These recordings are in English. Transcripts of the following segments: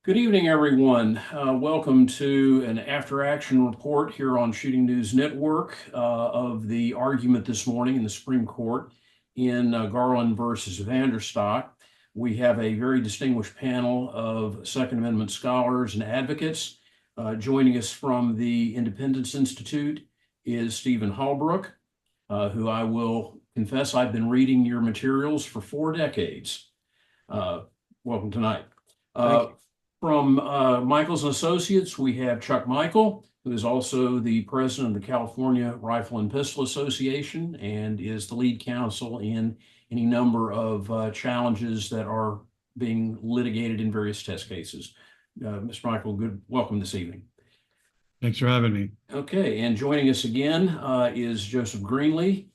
Good evening, everyone. Welcome to an after-action report here on Shooting News Network of the argument this morning in the Supreme Court in Garland versus VanDerStock. We have a very distinguished panel of Second Amendment scholars and advocates. Joining us from the Independence Institute is Steven Halbrook, who I will confess I've been reading your materials for 4 decades. Welcome tonight. Thank you. From Michaels and Associates, we have Chuck Michael, who is also the president of the California Rifle and Pistol Association and is the lead counsel in any number of challenges that are being litigated in various test cases. Mr. Michael, welcome this evening. Thanks for having me. Okay, and joining us again is Joseph Greenlee,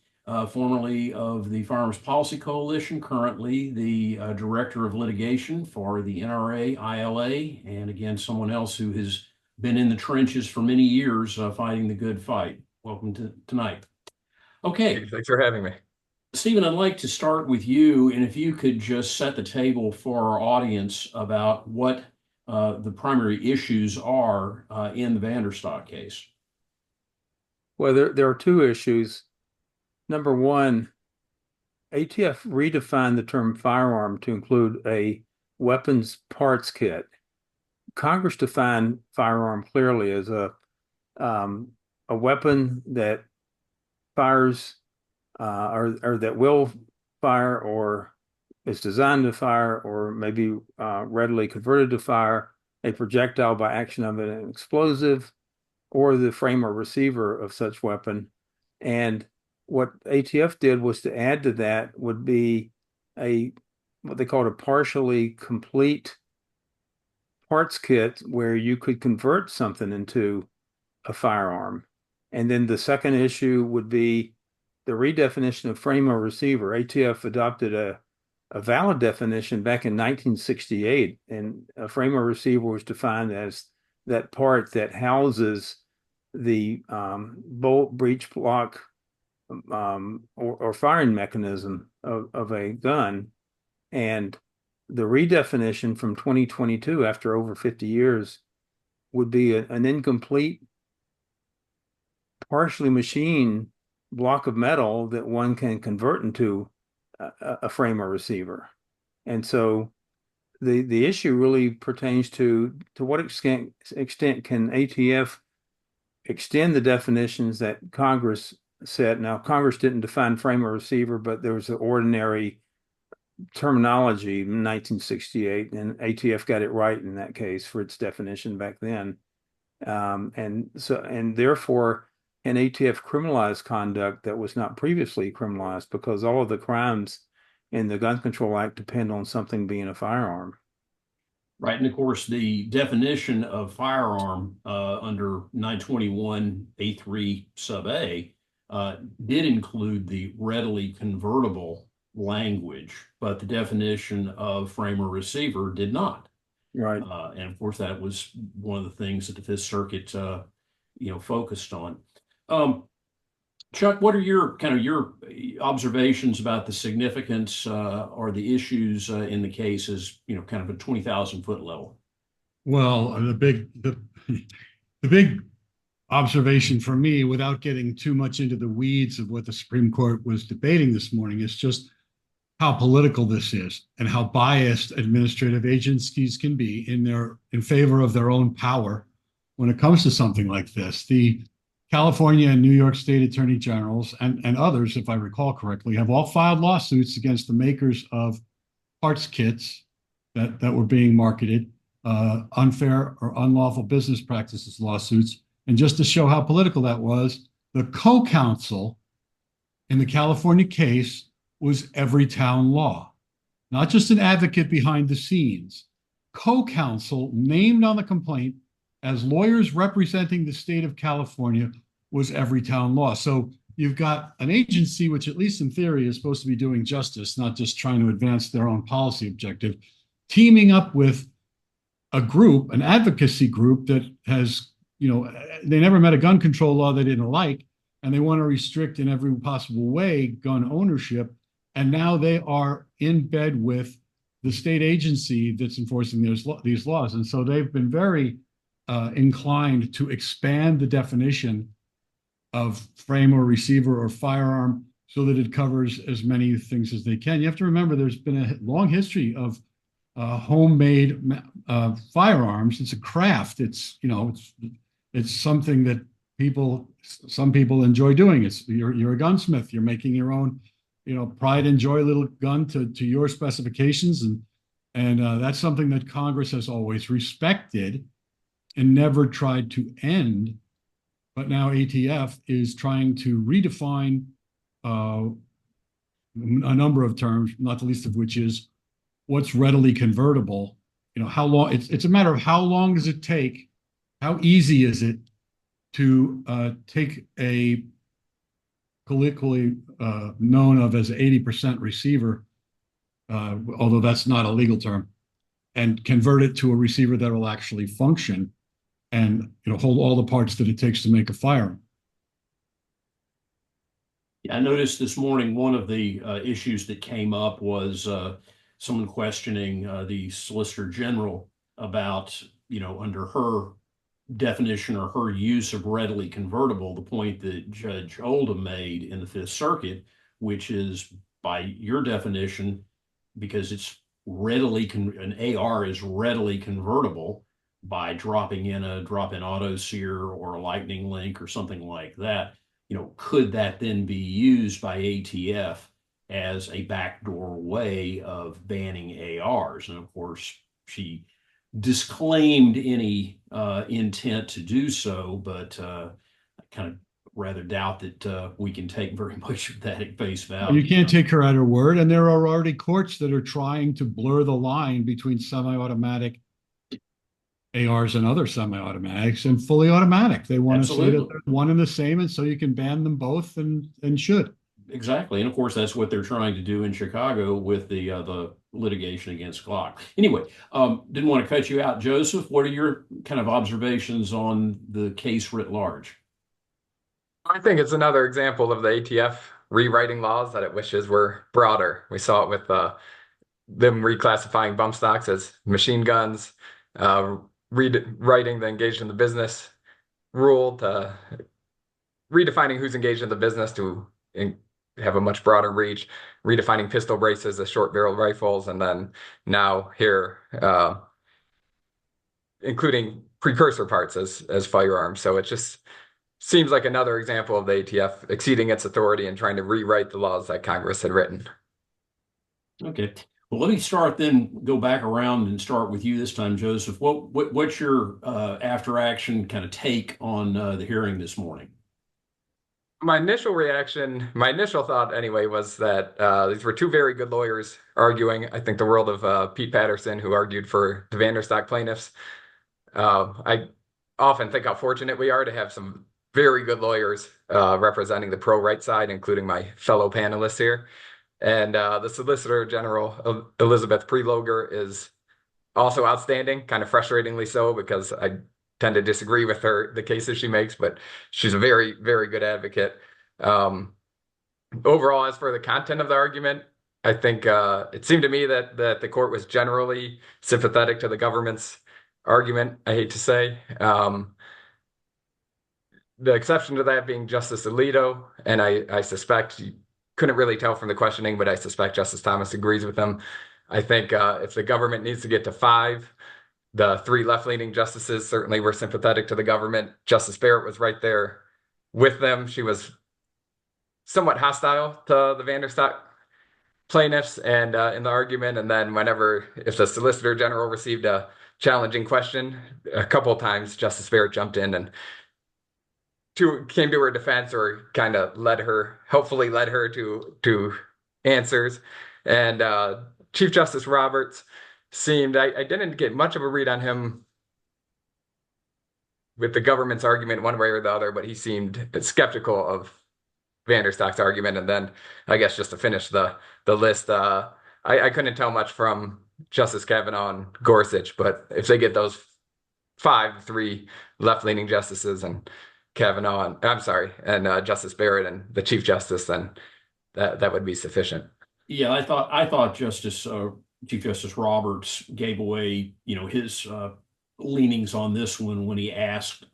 formerly of the Firearms Policy Coalition, currently the Director of Litigation for the NRA-ILA, and again, someone else who has been in the trenches for many years fighting the good fight. Welcome to tonight. Okay. Thanks for having me. Stephen, I'd like to start with you, and if you could just set the table for our audience about what the primary issues are in the VanDerStock case. Well, there are two issues. Number one, ATF redefined the term firearm to include a weapons parts kit. Congress defined firearm clearly as a weapon that fires or that will fire or is designed to fire or maybe readily converted to fire a projectile by action of an explosive or the frame or receiver of such weapon. And what ATF did was to add to that would be what they called a partially complete parts kit where you could convert something into a firearm. And then the second issue would be the redefinition of frame or receiver. ATF adopted a valid definition back in 1968, and a frame or receiver was defined as that part that houses the bolt, breech block, or firing mechanism of a gun. And the redefinition from 2022, after over 50 years, would be an incomplete, partially machined block of metal that one can convert into a frame or receiver. And so the issue really pertains to what extent can ATF extend the definitions that Congress said. Now, Congress didn't define frame or receiver, but there was an ordinary terminology in 1968, and ATF got it right in that case for its definition back then. And therefore, can ATF criminalize conduct that was not previously criminalized, because all of the crimes in the Gun Control Act depend on something being a firearm. Right. And of course, the definition of firearm under 921A3 sub A did include the readily convertible language, but the definition of frame or receiver did not. Right. And of course, that was one of the things that the Fifth Circuit, focused on. Chuck, what are your observations about the significance or the issues in the case as kind of a 20,000-foot level? Well, the big observation for me, without getting too much into the weeds of what the Supreme Court was debating this morning, is just how political this is and how biased administrative agencies can be in favor of their own power when it comes to something like this. The California and New York State Attorney Generals and others, if I recall correctly, have all filed lawsuits against the makers of parts kits that were being marketed, unfair or unlawful business practices lawsuits. And just to show how political that was, the co-counsel in the California case was Everytown Law, not just an advocate behind the scenes. Co-counsel named on the complaint as lawyers representing the state of California was Everytown Law. So you've got an agency which, at least in theory, is supposed to be doing justice, not just trying to advance their own policy objective, teaming up with a group, an advocacy group that has, they never met a gun control law they didn't like, and they want to restrict in every possible way gun ownership. And now they are in bed with the state agency that's enforcing these laws. And so they've been very inclined to expand the definition of frame or receiver or firearm so that it covers as many things as they can. You have to remember there's been a long history of homemade firearms. It's a craft. It's something that some people enjoy doing. You're a gunsmith. You're making your own, pride and joy little gun to your specifications, and that's something that Congress has always respected and never tried to end. But now ATF is trying to redefine a number of terms, not the least of which is what's readily convertible. How long? It's a matter of how long does it take? How easy is it to take a colloquially known of as 80% receiver, although that's not a legal term, and convert it to a receiver that will actually function and hold all the parts that it takes to make a firearm. Yeah, I noticed this morning one of the issues that came up was someone questioning the Solicitor General about, under her definition or her use of readily convertible, the point that Judge Oldham made in the Fifth Circuit, which is by your definition, because it's an AR is readily convertible by dropping in a drop-in auto sear or a lightning link or something like that. Could that then be used by ATF as a backdoor way of banning ARs? And of course, she disclaimed any intent to do so, but I kind of rather doubt that we can take very much of that at face value. You can't take her at her word, and there are already courts that are trying to blur the line between semi-automatic ARs and other semi-automatics and fully automatic. They want to say that they're one and the same, and so you can ban them both and should. Exactly. And of course, that's what they're trying to do in Chicago with the litigation against Glock. Anyway, didn't want to cut you out. Joseph, what are your kind of observations on the case writ large? I think it's another example of the ATF rewriting laws that it wishes were broader. We saw it with them reclassifying bump stocks as machine guns, rewriting the engaged in the business rule to redefining who's engaged in the business to have a much broader reach, redefining pistol braces as short barrel rifles, and then now here including precursor parts as firearms. So it just seems like another example of the ATF exceeding its authority and trying to rewrite the laws that Congress had written. Okay. Well, let me go back around and start with you this time, Joseph. What's your after action kind of take on the hearing this morning? My initial thought anyway, was that these were two very good lawyers arguing. I think the world of Pete Patterson, who argued for the VanDerStock plaintiffs. I often think how fortunate we are to have some very good lawyers representing the pro-right side, including my fellow panelists here. And the Solicitor General, Elizabeth Prelogar, is also outstanding, kind of frustratingly so, because I tend to disagree with the cases she makes, but she's a very, very good advocate. Overall, as for the content of the argument, I think it seemed to me that the court was generally sympathetic to the government's argument, I hate to say. The exception to that being Justice Alito, and I suspect, you couldn't really tell from the questioning, but I suspect Justice Thomas agrees with him. I think if the government needs to get to 5, the 3 left-leaning justices certainly were sympathetic to the government. Justice Barrett was right there with them. She was somewhat hostile to the VanDerStock plaintiffs and in the argument. And then if the Solicitor General received a challenging question, a couple of times Justice Barrett jumped in and came to her defense, or kind of hopefully led her to answers. And Chief Justice Roberts seemed, I didn't get much of a read on him with the government's argument one way or the other, but he seemed skeptical of VanDerStock's argument. And then I guess just to finish the list, I couldn't tell much from Justice Kavanaugh and Gorsuch, but if they get those 3 left-leaning justices and Kavanaugh and Justice Barrett and the Chief Justice, then that would be sufficient. Yeah, I thought Justice Chief Justice Roberts gave away, his leanings on this one when he asked,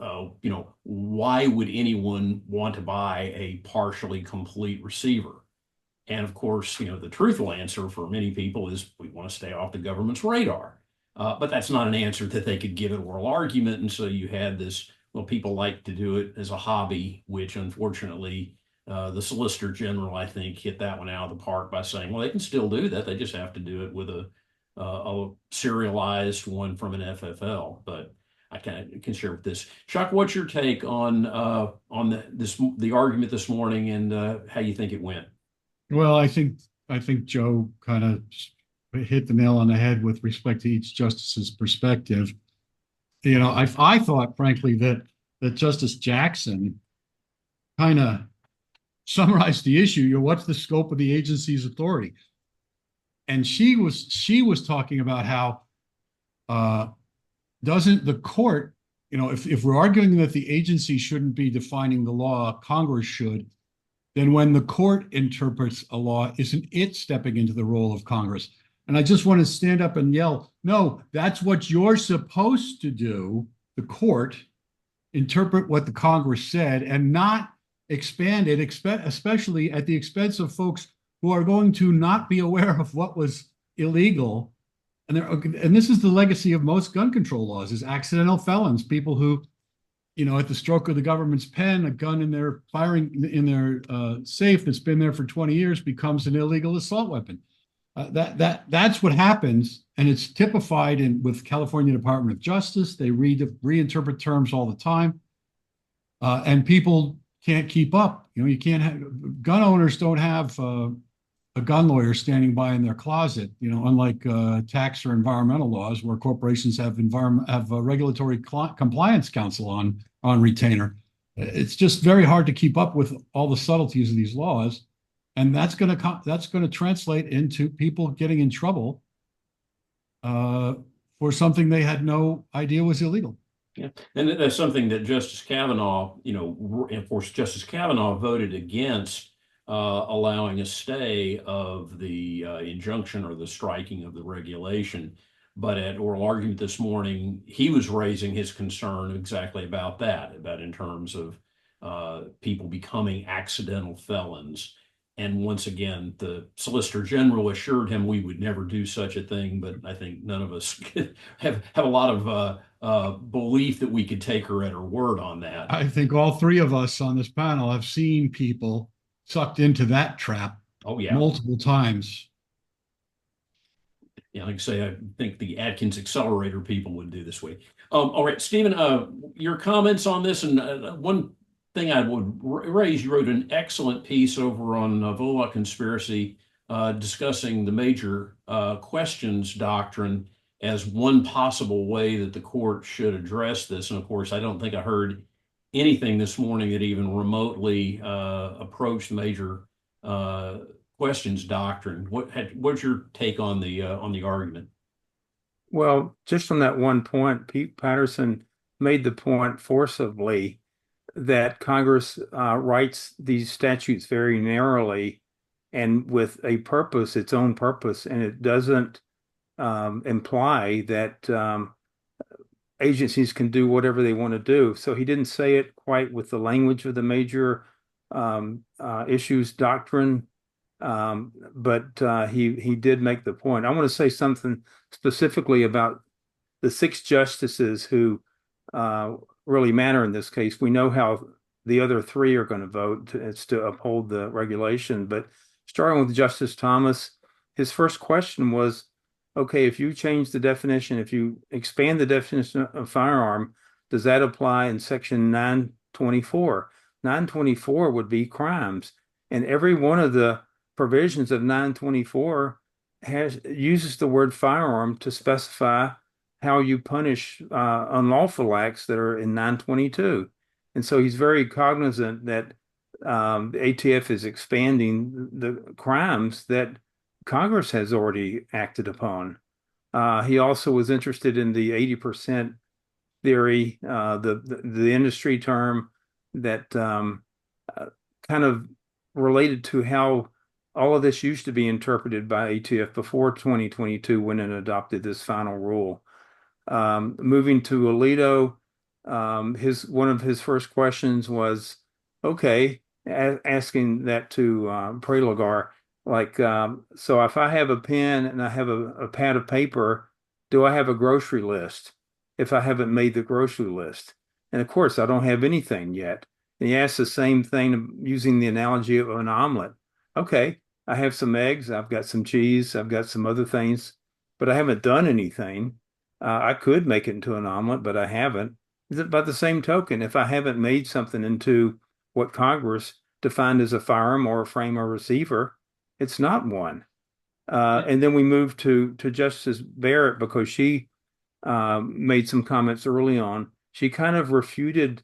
why would anyone want to buy a partially complete receiver? And of course, the truthful answer for many people is we want to stay off the government's radar. But that's not an answer that they could give at oral argument. And so you had this, well, people like to do it as a hobby, which unfortunately, the Solicitor General, I think, hit that one out of the park by saying, well, they can still do that. They just have to do it with a serialized one from an FFL. But I can share with this. Chuck, what's your take on the argument this morning and how you think it went? Well, I think Joe kind of hit the nail on the head with respect to each justice's perspective. I thought, frankly, that Justice Jackson kind of summarized the issue. What's the scope of the agency's authority? And she was talking about how doesn't the court, if we're arguing that the agency shouldn't be defining the law, Congress should, then when the court interprets a law, isn't it stepping into the role of Congress? And I just want to stand up and yell, no, that's what you're supposed to do, the court, interpret what the Congress said and not expand it, especially at the expense of folks who are going to not be aware of what was illegal. And this is the legacy of most gun control laws, is accidental felons, people who, at the stroke of the government's pen, a gun in their safe that's been there for 20 years becomes an illegal assault weapon. That's what happens, and it's typified with California Department of Justice. They reinterpret terms all the time, and people can't keep up. You can't have gun owners don't have a gun lawyer standing by in their closet. Unlike tax or environmental laws, where corporations have a regulatory compliance counsel on retainer. It's just very hard to keep up with all the subtleties of these laws, and that's going to translate into people getting in trouble for something they had no idea was illegal. Yeah, and that's something that Justice Kavanaugh, of course, Justice Kavanaugh voted against allowing a stay of the injunction or the striking of the regulation. But at oral argument this morning, he was raising his concern exactly about that, about in terms of people becoming accidental felons. And once again, the Solicitor General assured him we would never do such a thing. But I think none of us have a lot of belief that we could take her at her word on that. I think all three of us on this panel have seen people sucked into that trap. Oh, yeah. Multiple times. Yeah, like I say, I think the Atkins Accelerator people would do this way. All right, Stephen, your comments on this, and one thing I would raise, you wrote an excellent piece over on Volokh Conspiracy discussing the major questions doctrine as one possible way that the court should address this. And of course, I don't think I heard anything this morning that even remotely approached the major questions doctrine. What's your take on the argument? Well, just on that one point, Pete Patterson made the point forcibly that Congress writes these statutes very narrowly and with a purpose, its own purpose, and it doesn't imply that agencies can do whatever they want to do. So he didn't say it quite with the language of the major issues doctrine, but he did make the point. I want to say something specifically about the 6 justices who really matter in this case. We know how the other 3 are going to vote. It's to uphold the regulation. But starting with Justice Thomas, his first question was, okay, if you change the definition, if you expand the definition of firearm, does that apply in section 924? 924 would be crimes. And every one of the provisions of 924 uses the word firearm to specify how you punish unlawful acts that are in 922. And so he's very cognizant that the ATF is expanding the crimes that Congress has already acted upon. He also was interested in the 80% theory, the industry term that kind of related to how all of this used to be interpreted by ATF before 2022 when it adopted this final rule. Moving to Alito, one of his first questions was, okay, asking that to Prelagar, like, so if I have a pen and I have a pad of paper, do I have a grocery list if I haven't made the grocery list? And of course, I don't have anything yet. And he asked the same thing using the analogy of an omelet. Okay, I have some eggs, I've got some cheese, I've got some other things, but I haven't done anything. I could make it into an omelet, but I haven't. By the same token, if I haven't made something into what Congress defined as a firearm or a frame or receiver, it's not one. And then we moved to Justice Barrett because she made some comments early on. She kind of refuted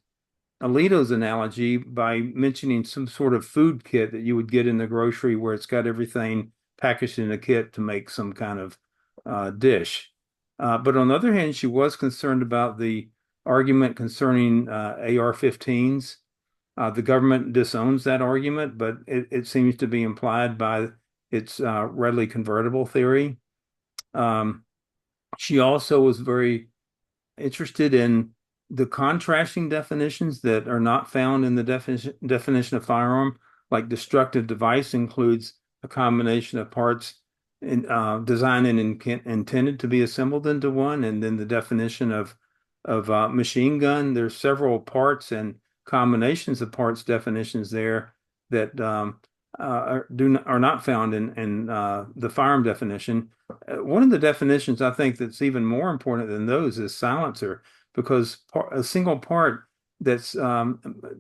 Alito's analogy by mentioning some sort of food kit that you would get in the grocery where it's got everything packaged in a kit to make some kind of dish. But on the other hand, she was concerned about the argument concerning AR-15s. The government disowns that argument, but it seems to be implied by its readily convertible theory. She also was very interested in the contrasting definitions that are not found in the definition of firearm, like destructive device includes a combination of parts designed and intended to be assembled into one, and then the definition of machine gun. There's several parts and combinations of parts definitions there that are not found in the firearm definition. One of the definitions I think that's even more important than those is silencer, because a single part that's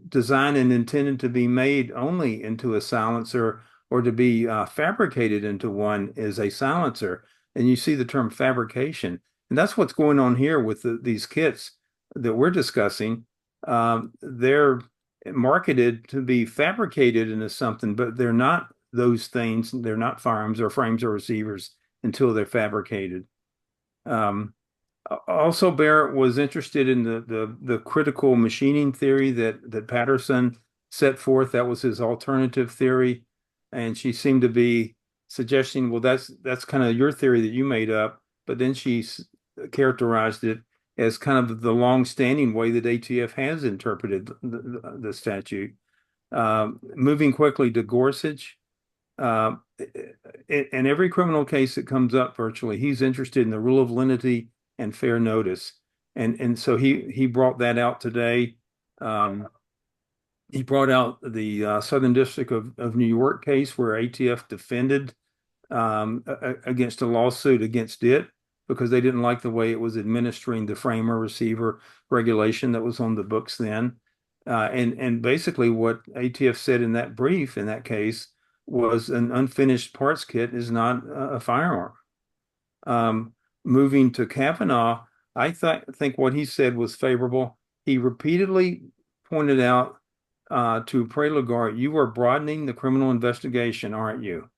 designed and intended to be made only into a silencer or to be fabricated into one is a silencer. And you see the term fabrication. And that's what's going on here with these kits that we're discussing. They're marketed to be fabricated into something, but they're not those things. They're not firearms or frames or receivers until they're fabricated. Also, Barrett was interested in the critical machining theory that Patterson set forth. That was his alternative theory. And she seemed to be suggesting, well, that's kind of your theory that you made up. But then she characterized it as kind of the long-standing way that ATF has interpreted the statute. Moving quickly to Gorsuch, in every criminal case that comes up virtually, he's interested in the rule of lenity and fair notice. And so he brought that out today. He brought out the Southern District of New York case where ATF defended against a lawsuit against it because they didn't like the way it was administering the framer receiver regulation that was on the books then. And basically what ATF said in that brief in that case was an unfinished parts kit is not a firearm. Moving to Kavanaugh, I think what he said was favorable. He repeatedly pointed out to Prelagar, you are broadening the criminal investigation, aren't you?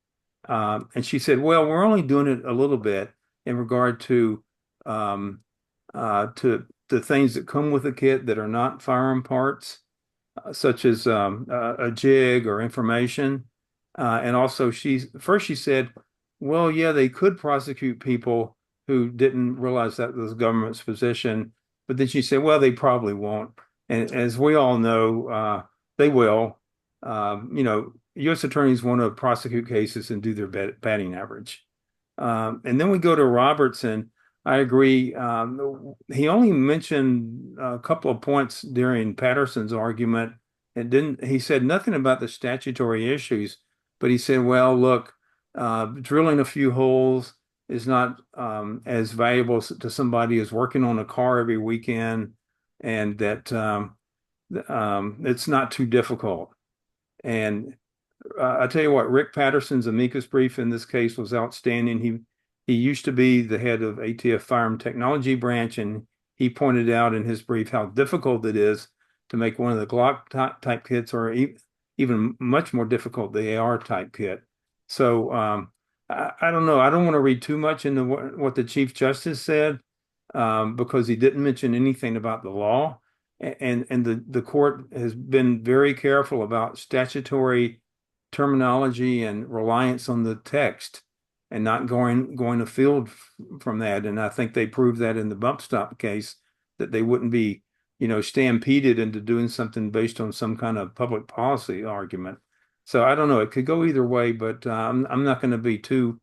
And she said, well, we're only doing it a little bit in regard to the things that come with a kit that are not firearm parts, such as a jig or information. And also she said, well, yeah, they could prosecute people who didn't realize that was the government's position. But then she said, well, they probably won't. And as we all know, they will. U.S. attorneys want to prosecute cases and do their batting average. And then we go to Robertson. I agree. He only mentioned a couple of points during Patterson's argument. He said nothing about the statutory issues, but he said, well, look, drilling a few holes is not as valuable to somebody as working on a car every weekend, and that it's not too difficult. And I tell you what, Rick Patterson's amicus brief in this case was outstanding. He used to be the head of ATF Firearm Technology Branch, and he pointed out in his brief how difficult it is to make one of the Glock type kits, or even much more difficult, the AR type kit. So I don't know. I don't want to read too much into what the Chief Justice said because he didn't mention anything about the law. And the court has been very careful about statutory terminology and reliance on the text and not going afield from that. And I think they proved that in the bump stop case, that they wouldn't be, stampeded into doing something based on some kind of public policy argument. So I don't know. It could go either way, but I'm not going to be too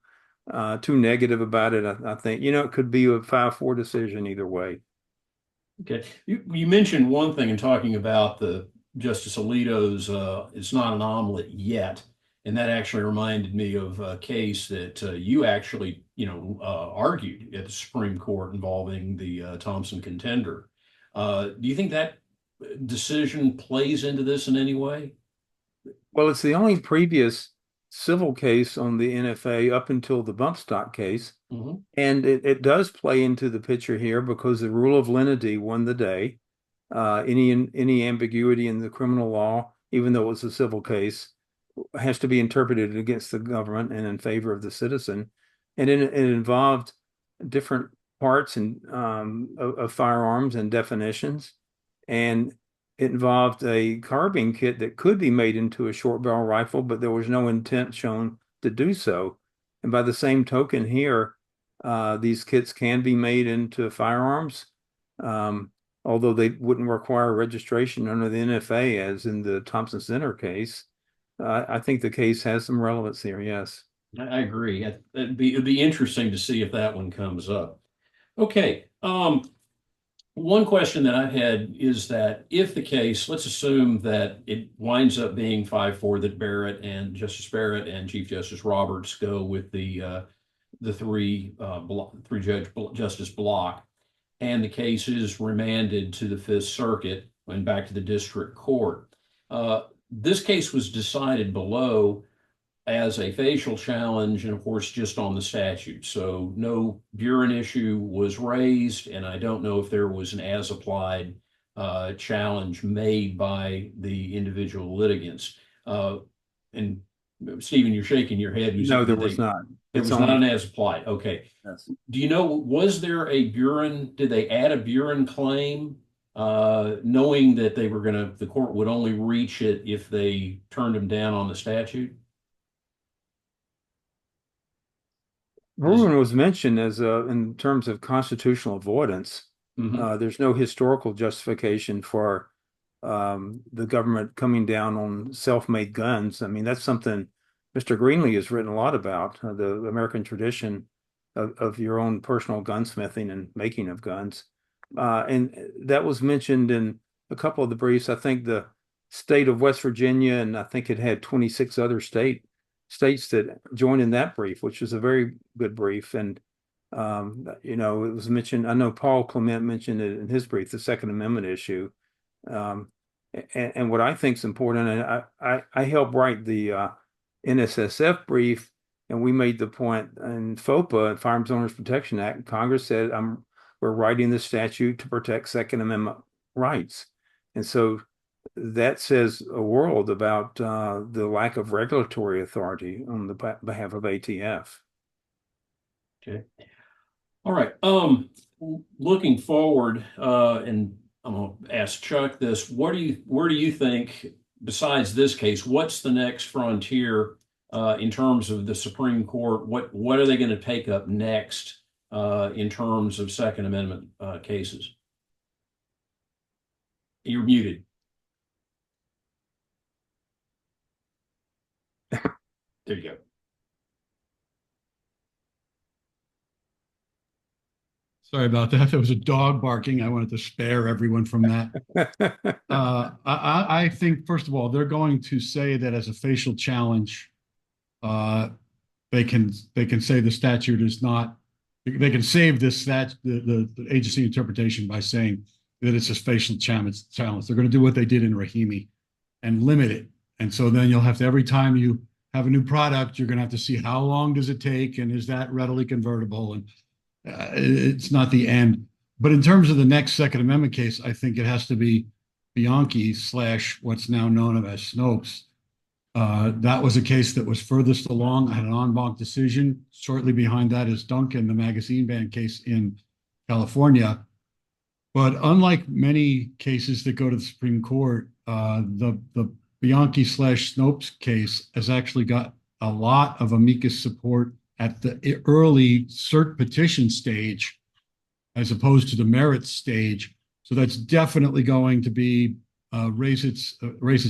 negative about it. I think, it could be a 5-4 decision either way. Okay. You mentioned one thing in talking about the Justice Alito's it's not an omelet yet. And that actually reminded me of a case that you actually, argued at the Supreme Court involving the Thompson contender. Do you think that decision plays into this in any way? Well, it's the only previous civil case on the NFA up until the bump stock case. Mm-hmm. And it does play into the picture here because the rule of lenity won the day. Any ambiguity in the criminal law, even though it was a civil case, has to be interpreted against the government and in favor of the citizen. And it involved different parts of firearms and definitions. And it involved a carbine kit that could be made into a short barrel rifle, but there was no intent shown to do so. And by the same token here, these kits can be made into firearms, although they wouldn't require registration under the NFA as in the Thompson Center case. I think the case has some relevance here, yes. I agree. It'd be interesting to see if that one comes up. Okay. One question that I've had is that if the case, let's assume that it winds up being 5-4, that Justice Barrett and Chief Justice Roberts go with the three judge justice block, and the case is remanded to the Fifth Circuit and back to the district court. This case was decided below as a facial challenge and, of course, just on the statute. So no Buren issue was raised, and I don't know if there was an as-applied challenge made by the individual litigants. And Stephen, you're shaking your head. No, there was not. It was not an as-applied. Okay. Yes. Do you know, was there a Buren, did they add a Buren claim, knowing that the court would only reach it if they turned them down on the statute? Buren was mentioned as in terms of constitutional avoidance. Mm-hmm. There's no historical justification for the government coming down on self-made guns. I mean, that's something Mr. Greenlee has written a lot about, the American tradition of your own personal gunsmithing and making of guns. And that was mentioned in a couple of the briefs. I think the state of West Virginia, and I think it had 26 other states that joined in that brief, which is a very good brief. And, it was mentioned, I know Paul Clement mentioned it in his brief, the Second Amendment issue. And what I think is important, and I helped write the NSSF brief, and we made the point in FOPA, Firearms Owners Protection Act, Congress said, we're writing the statute to protect Second Amendment rights. And so that says a world about the lack of regulatory authority on the behalf of ATF. Okay. All right. Looking forward, and I'm going to ask Chuck this, where do you think, besides this case, what's the next frontier in terms of the Supreme Court? What are they going to take up next in terms of Second Amendment cases? You're muted. There you go. Sorry about that. There was a dog barking. I wanted to spare everyone from that. I think, first of all, they're going to say that as a facial challenge, they can say the statute is not. They can save this the agency interpretation by saying that it's a facial challenge. They're going to do what they did in Rahimi and limit it. And so then you'll have to, every time you have a new product, you're going to have to see how long does it take and is that readily convertible? And it's not the end. But in terms of the next Second Amendment case, I think it has to be Bianchi / what's now known as Snopes. That was a case that was furthest along. I had an en banc decision. Shortly behind that is Duncan, the magazine ban case in California. But unlike many cases that go to the Supreme Court, the Bianchi/Snopes case has actually got a lot of amicus support at the early cert petition stage as opposed to the merits stage. So that's definitely going to be raise its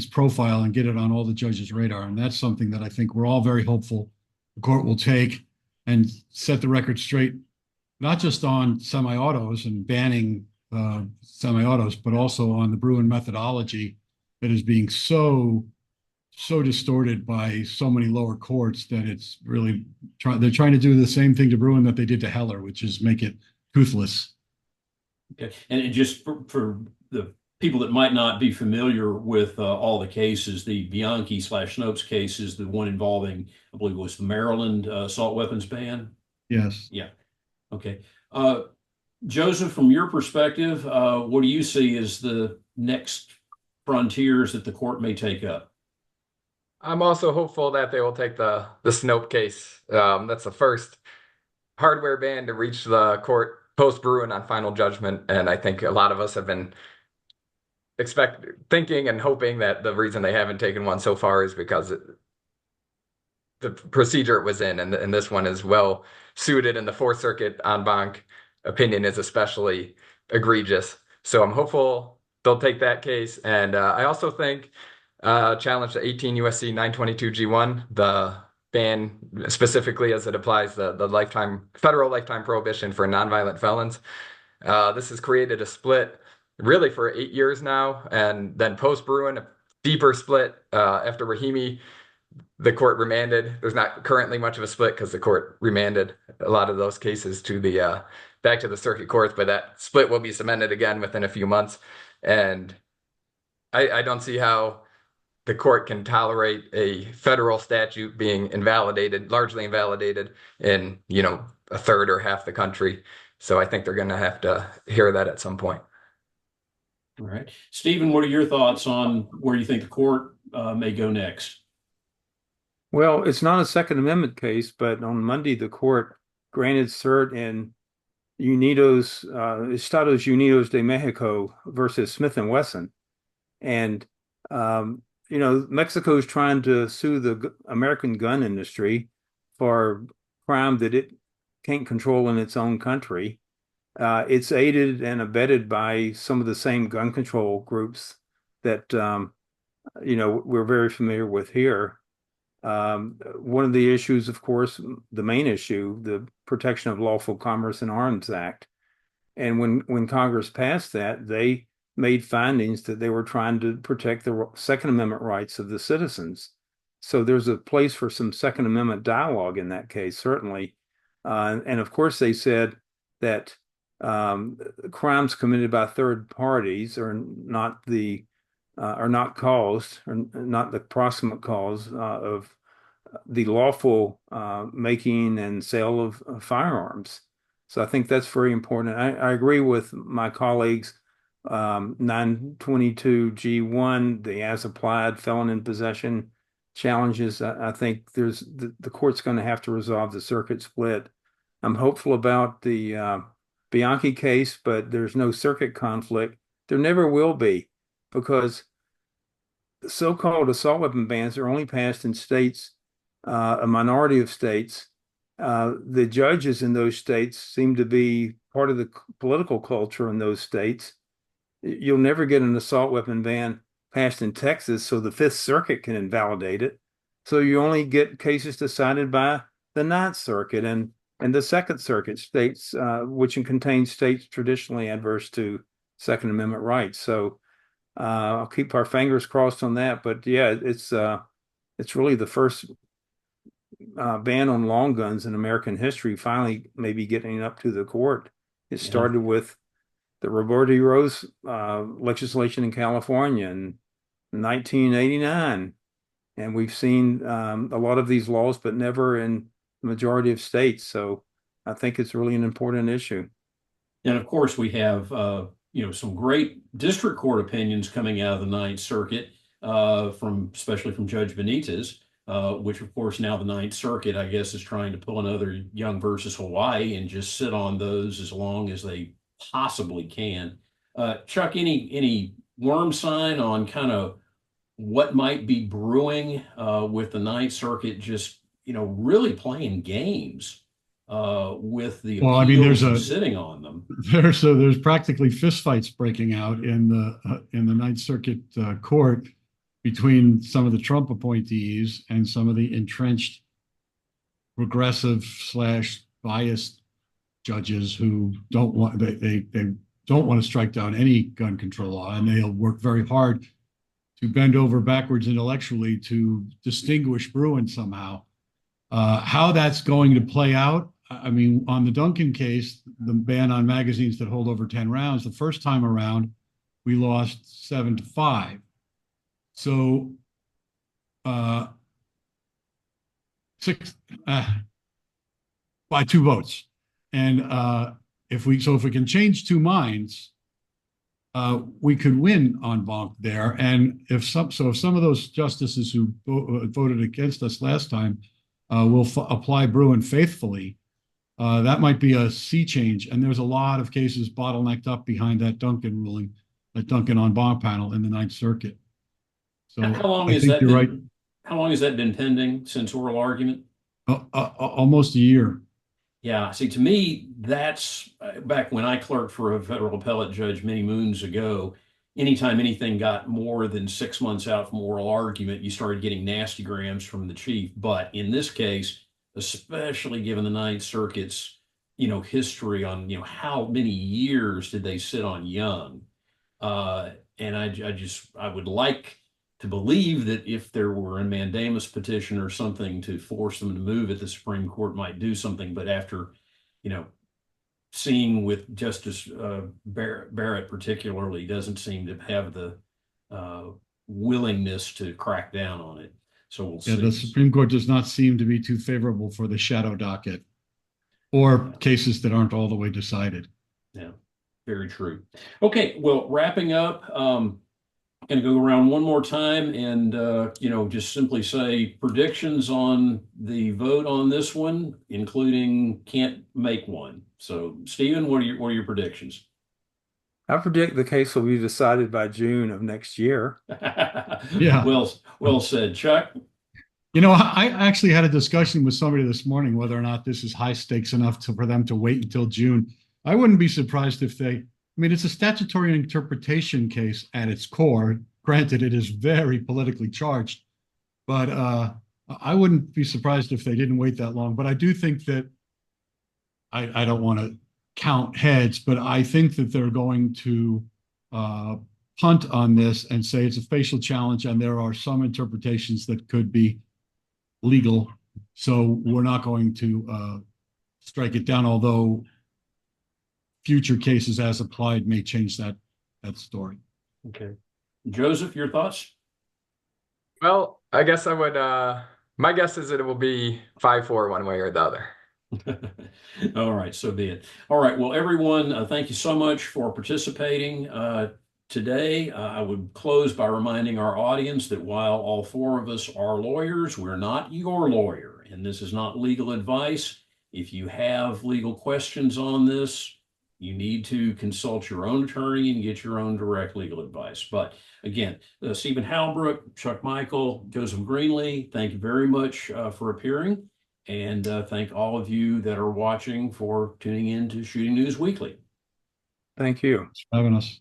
profile and get it on all the judges' radar. And that's something that I think we're all very hopeful the court will take and set the record straight, not just on semi-autos and banning semi-autos, but also on the Bruin methodology that is being so distorted by so many lower courts that it's really they're trying to do the same thing to Bruin that they did to Heller, which is make it toothless. Okay. And just for the people that might not be familiar with all the cases, the Bianchi/Snopes case is the one involving, I believe it was the Maryland assault weapons ban. Yes. Yeah. Okay. Joseph, from your perspective, what do you see as the next frontiers that the court may take up? I'm also hopeful that they will take the Snope case. That's the first hardware ban to reach the court post Bruin on final judgment, and I think a lot of us have been thinking and hoping that the reason they haven't taken one so far is because the procedure it was in, and this one is well suited, and the Fourth Circuit en banc opinion is especially egregious. So I'm hopeful they'll take that case, and I also think challenge the 18 USC 922 G1, the ban specifically as it applies the federal lifetime prohibition for nonviolent felons. This has created a split really for 8 years now, and then post Bruin, a deeper split after Rahimi. The court remanded. There's not currently much of a split because the court remanded a lot of those cases to the back to the circuit courts, but that split will be cemented again within a few months. And I don't see how the court can tolerate a federal statute being largely invalidated in, a third or half the country. So I think they're going to have to hear that at some point. All right. Steven, what are your thoughts on where you think the court may go next? Well, it's not a Second Amendment case, but on Monday, the court granted cert in Estados Unidos de Mexico versus Smith & Wesson. And, Mexico is trying to sue the American gun industry for crime that it can't control in its own country. It's aided and abetted by some of the same gun control groups that, we're very familiar with here. One of the issues, of course, the main issue, the Protection of Lawful Commerce in Arms Act. And when Congress passed that, they made findings that they were trying to protect the Second Amendment rights of the citizens. So there's a place for some Second Amendment dialogue in that case, certainly. And of course, they said that crimes committed by third parties are not the proximate cause of the lawful making and sale of firearms. So I think that's very important. I agree with my colleagues. 922 G1, the as applied felon in possession challenges. I think the court's going to have to resolve the circuit split. I'm hopeful about the Bianchi case, but there's no circuit conflict. There never will be, because the so-called assault weapon bans are only passed in states, a minority of states. The judges in those states seem to be part of the political culture in those states. You'll never get an assault weapon ban passed in Texas so the Fifth Circuit can invalidate it. So you only get cases decided by the Ninth Circuit and the Second Circuit states, which contain states traditionally adverse to Second Amendment rights. So I'll keep our fingers crossed on that. But yeah, it's really the first ban on long guns in American history finally maybe getting up to the court. It started with the Roberto Rose legislation in California in 1989. And we've seen a lot of these laws, but never in the majority of states. So I think it's really an important issue. And of course, we have some great district court opinions coming out of the Ninth Circuit, especially from Judge Benitez, which of course now the Ninth Circuit, I guess, is trying to pull another Young versus Hawaii and just sit on those as long as they possibly can. Chuck, any worm sign on kind of what might be brewing with the Ninth Circuit just, really playing games with the Well, I mean, appeals and sitting on them. there's practically fistfights breaking out in the Ninth Circuit court between some of the Trump appointees and some of the entrenched progressive / biased judges who they don't want to strike down any gun control law, and they'll work very hard to bend over backwards intellectually to distinguish Bruin somehow. How that's going to play out, I mean, on the Duncan case, the ban on magazines that hold over 10 rounds, the first time around, we lost 7-5. So, six by 2 votes. And if we can change 2 minds, we could win en banc there. And if some of those justices who voted against us last time will apply Bruin faithfully, that might be a sea change. And there's a lot of cases bottlenecked up behind that Duncan ruling, that Duncan en banc panel in the Ninth Circuit. So How long I think you're right. How long has that been pending since oral argument? Almost a year. Yeah, see, to me, that's back when I clerked for a federal appellate judge many moons ago. Anytime anything got more than 6 months out from oral argument, you started getting nasty grams from the chief. But in this case, especially given the Ninth Circuit's, history on, how many years did they sit on Young? And I would like to believe that if there were a mandamus petition or something to force them to move it, the Supreme Court might do something. But after, seeing with Justice Barrett particularly, doesn't seem to have the willingness to crack down on it. So we'll see. The Supreme Court does not seem to be too favorable for the shadow docket or cases that aren't all the way decided. Yeah, very true. Okay, well, wrapping up, going to go around one more time and, just simply say predictions on the vote on this one, including can't make one. So, Steven, what are your predictions? I predict the case will be decided by June of next year. Yeah. Well said, Chuck. I actually had a discussion with somebody this morning whether or not this is high stakes enough for them to wait until June. I wouldn't be surprised if it's a statutory interpretation case at its core. Granted, it is very politically charged, but I wouldn't be surprised if they didn't wait that long. But I do think that I don't want to count heads, but I think that they're going to punt on this and say it's a facial challenge, and there are some interpretations that could be legal. So we're not going to strike it down, although future cases as applied may change that story. Okay. Joseph, your thoughts? Well, I guess I would, my guess is that it will be 5-4 one way or the other. All right, so be it. All right, well, everyone, thank you so much for participating today. I would close by reminding our audience that while all 4 of us are lawyers, we're not your lawyer, and this is not legal advice. If you have legal questions on this, you need to consult your own attorney and get your own direct legal advice. But again, Steven Halbrook, Chuck Michael, Joseph Greenlee, thank you very much for appearing. And thank all of you that are watching for tuning in to Shooting News Weekly. Thank you. Thanks for having us.